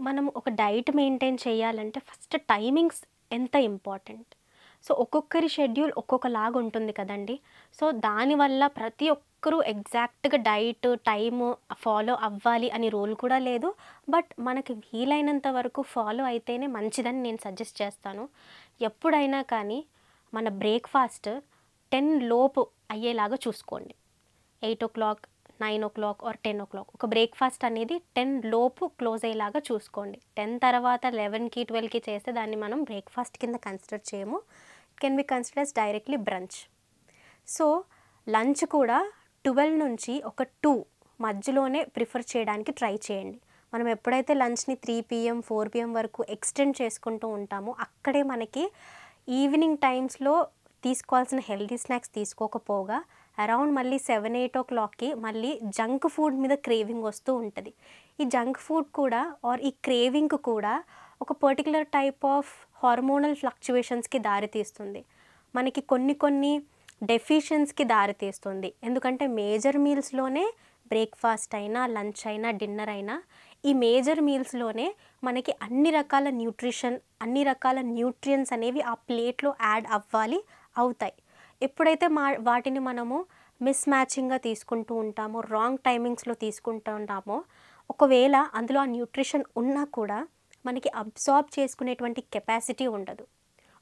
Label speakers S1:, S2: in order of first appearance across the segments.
S1: మనం ఒక diet maintain చేయాలంటే ఫస్ట్ టైమింగ్స్ ఎంత ఇంపార్టెంట్. సో, ఒక్కొక్కరి షెడ్యూల్ ఒక్కొక్కలాగా ఉంటుంది కదండీ! సో, దానివల్ల ప్రతి ఒక్కరూ ఎగ్జాక్ట్‌గా డైట్, టైము ఫాలో అవ్వాలి అని రూల్ కూడా లేదు. బట్ మనకి వీలైనంత వరకు ఫాలో అయితేనే మంచిదని నేను సజెస్ట్ చేస్తాను. ఎప్పుడైనా కానీ మన బ్రేక్‌ఫాస్ట్ 10 లోపు అయ్యేలాగా చూసుకోండి. 8:00, 9:00 ఆర్ 10:00 ఒక బ్రేక్‌ఫాస్ట్ అనేది 10 లోపు క్లోజ్ అయ్యేలాగా చూసుకోండి. 10 తర్వాత 11కి, 12కి చేస్తే దాన్ని మనం బ్రేక్‌ఫాస్ట్ కింద కన్సిడర్ చేయము. It can be considered as directly brunch. So, lunch కూడా 12 నుంచి ఒక 2 మధ్యలోనే ప్రిఫర్ చేయడానికి ట్రై చేయండి. మనం ఎప్పుడైతే లంచ్‌ని 3 పీఎం, 4 పీఎం వరకు ఎక్స్టెండ్ చేసుకుంటూ ఉంటామో అక్కడే మనకి ఈవినింగ్ టైమ్స్‌లో తీసుకోవాల్సిన హెల్తీ స్నాక్స్ తీసుకోకపోగా అరౌండ్ మళ్ళీ 7, 8:00కి మళ్ళీ జంక్ ఫుడ్ మీద క్రేవింగ్ వస్తూ ఉంటది. ఈ జంక్ ఫుడ్ కూడా ఆర్ ఈ క్రేవింగ్ కూడా ఒక పర్టిక్యులర్ టైప్ ఆఫ్ హార్మోనల్ ఫ్లక్చుయేషన్స్‌కి దారితీస్తుంది. మనకి కొన్ని డెఫిషియన్స్‌కి దారితీస్తుంది. ఎందుకంటే మేజర్ మీల్స్‌లోనే బ్రేక్‌ఫాస్ట్ అయినా, లంచ్ అయినా, డిన్నర్ అయినా ఈ మేజర్ మీల్స్‌లోనే మనకి అన్ని రకాల న్యూట్రిషన్, అన్ని రకాల న్యూట్రియన్స్ అనేవి ఆ ప్లేట్‌లో యాడ్ అవ్వాలి, అవుతాయి. ఎప్పుడైతే వాటిని మనము మిస్ మ్యాచింగ్‌గా తీసుకుంటూ ఉంటామో, రాంగ్ టైమింగ్స్‌లో తీసుకుంటూ ఉంటామో, ఒకవేళ అందులో ఆ న్యూట్రిషన్ ఉన్నా కూడా మనకి అబ్సార్బ్ చేసుకునేటువంటి కెపాసిటీ ఉండదు.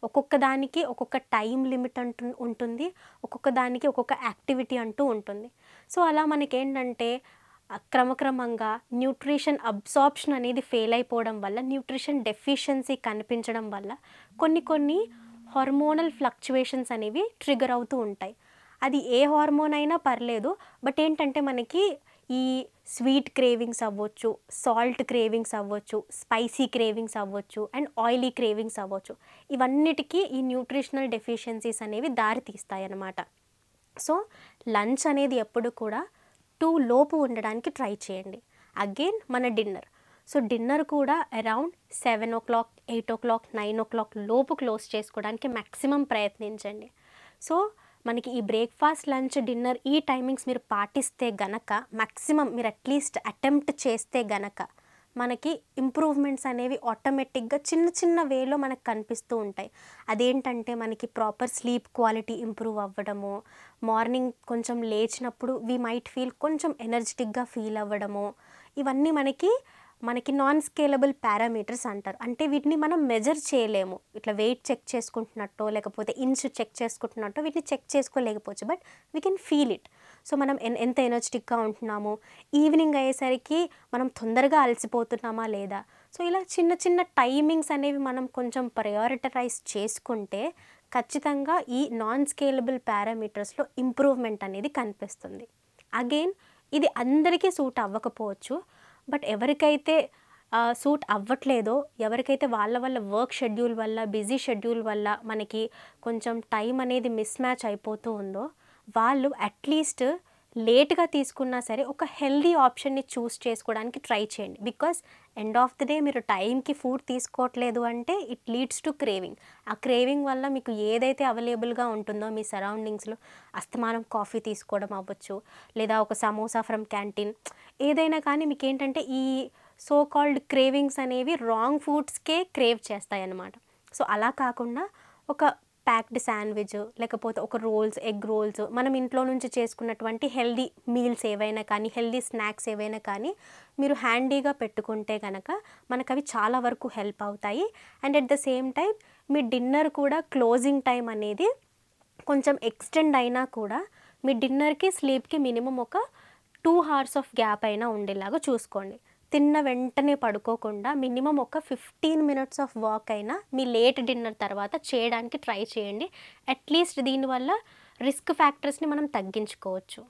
S1: ఒక్కొక్క దానికి ఒక్కొక్క టైమ్ లిమిట్ అంటూ ఉంటుంది. ఒక్కొక్క దానికి ఒక్కొక్క యాక్టివిటీ అంటూ ఉంటుంది. సో, అలా మనకేంటంటే క్రమక్రమంగా న్యూట్రిషన్ అబ్సార్ప్షన్ అనేది ఫెయిల్ అయిపోవడం వల్ల, న్యూట్రిషన్ డెఫిషియన్సీ కనిపించడం వల్ల కొన్ని హార్మోనల్ ఫ్లక్చుయేషన్స్ అనేవి ట్రిగ్గర్ అవుతూ ఉంటాయి. అది ఏ హార్మోన్ అయినా పర్లేదు. బట్ ఏంటంటే మనకి ఈ స్వీట్ క్రేవింగ్స్ అవ్వచ్చు, సాల్ట్ క్రేవింగ్స్ అవ్వచ్చు, స్పైసీ క్రేవింగ్స్ అవ్వచ్చు అండ్ ఆయిలీ క్రేవింగ్స్ అవ్వచ్చు. ఇవన్నిటికీ ఈ న్యూట్రిషనల్ డెఫిషియన్సీస్ అనేవి దారి తీస్తాయన్నమాట. సో, లంచ్ అనేది ఎప్పుడు కూడా 2 లోపు ఉండడానికి ట్రై చేయండి. అగైన్ మన డిన్నర్. సో, డిన్నర్ కూడా అరౌండ్ 7:00, 8:00, 9:00 లోపు క్లోజ్ చేసుకోవడానికి మాక్సిమం ప్రయత్నించండి. సో, మనకి ఈ బ్రేక్‌ఫాస్ట్, లంచ్, డిన్నర్ ఈ టైమింగ్స్ మీరు పాటిస్తే గనక మాక్సిమం మీరు అట్‌లీస్ట్ అటెంప్ట్ చేస్తే గనక మనకి ఇంప్రూవ్‌మెంట్స్ అనేవి ఆటోమేటిక్‌గా చిన్న వేలో మనకు కనిపిస్తూ ఉంటాయి. అదేంటంటే మనకి ప్రాపర్ స్లీప్ క్వాలిటీ ఇంప్రూవ్ అవ్వడము, మార్నింగ్ కొంచెం లేచినప్పుడు వి మైట్ ఫీల్ కొంచెం ఎనర్జిటిక్‌గా ఫీల్ అవ్వడము, ఇవన్నీ మనకి నాన్ స్కేలబుల్ పారామీటర్స్ అంటారు. అంటే వీటిని మనం మెజర్ చేయలేము. ఇట్లా వెయిట్ చెక్ చేసుకుంటున్నట్టో, లేకపోతే ఇంచ్ చెక్ చేసుకుంటున్నట్టో వీటిని చెక్ చేసుకోలేకపోవచ్చు. But we can feel it. So, మనం ఎంత ఎనర్జిటిక్‌గా ఉంటున్నాము, ఈవినింగ్ అయ్యేసరికి మనం తొందరగా అలసిపోతున్నామా లేదా? సో, ఇలా చిన్న టైమింగ్స్ అనేవి మనం కొంచెం ప్రయారిటరైజ్ చేసుకుంటే ఖచ్చితంగా ఈ నాన్ స్కేలబుల్ పారామీటర్స్‌లో ఇంప్రూవ్‌మెంట్ అనేది కనిపిస్తుంది. అగైన్ ఇది అందరికీ సూట్ అవ్వకపోవచ్చు. బట్ ఎవరికైతే సూట్ అవ్వట్లేదో, ఎవరికైతే వాళ్ళ వర్క్ షెడ్యూల్ వల్ల, బిజీ షెడ్యూల్ వల్ల మనకి కొంచెం టైం అనేది మిస్ మ్యాచ్ అయిపోతూ ఉందో, వాళ్ళు అట్‌లీస్ట్ లేట్‌గా తీసుకున్నా సరే ఒక హెల్తీ ఆప్షన్‌ని చూస్ చేసుకోవడానికి ట్రై చేయండి. Because end of the day మీరు టైంకి ఫుడ్ తీసుకోవట్లేదు అంటే ఇట్ లీడ్స్ టు క్రేవింగ్. ఆ క్రేవింగ్ వల్ల మీకు ఏదైతే అవైలబుల్‌గా ఉంటుందో మీ సరౌండింగ్స్‌లో అస్తమానం కాఫీ తీసుకోవడం అవ్వచ్చు, లేదా ఒక సమోసా ఫ్రమ్ క్యాంటీన్, ఏదైనా కానీ మీకేంటంటే ఈ సో కాల్డ్ క్రేవింగ్స్ అనేవి రాంగ్ ఫుడ్స్‌కే క్రేవ్ చేస్తాయన్నమాట. సో, అలా కాకుండా ఒక ప్యాక్డ్ శాండ్విచ్, లేకపోతే ఒక రోల్స్, ఎగ్ రోల్స్, మనం ఇంట్లో నుంచి చేసుకున్నటువంటి హెల్తీ మీల్స్ ఏవైనా కానీ, హెల్తీ స్నాక్స్ ఏవైనా కానీ మీరు హ్యాండీగా పెట్టుకుంటే గనక మనకవి చాలా వరకు హెల్ప్ అవుతాయి. And at the same time me dinner కూడా క్లోజింగ్ టైం అనేది కొంచెం ఎక్స్టెండ్ అయినా కూడా మీ డిన్నర్‌కి, స్లీప్‌కి మినిమమ్ ఒక 2 అవర్స్ ఆఫ్ గ్యాప్ అయినా ఉండేలాగా చూసుకోండి. తిన్న వెంటనే పడుకోకుండా మినిమమ్ ఒక 15 మినిట్స్ ఆఫ్ వాక్ అయినా మీ లేట్ డిన్నర్ తర్వాత చేయడానికి ట్రై చేయండి. అట్‌లీస్ట్ దీనివల్ల రిస్క్ ఫ్యాక్టర్స్‌ని మనం తగ్గించుకోవచ్చు.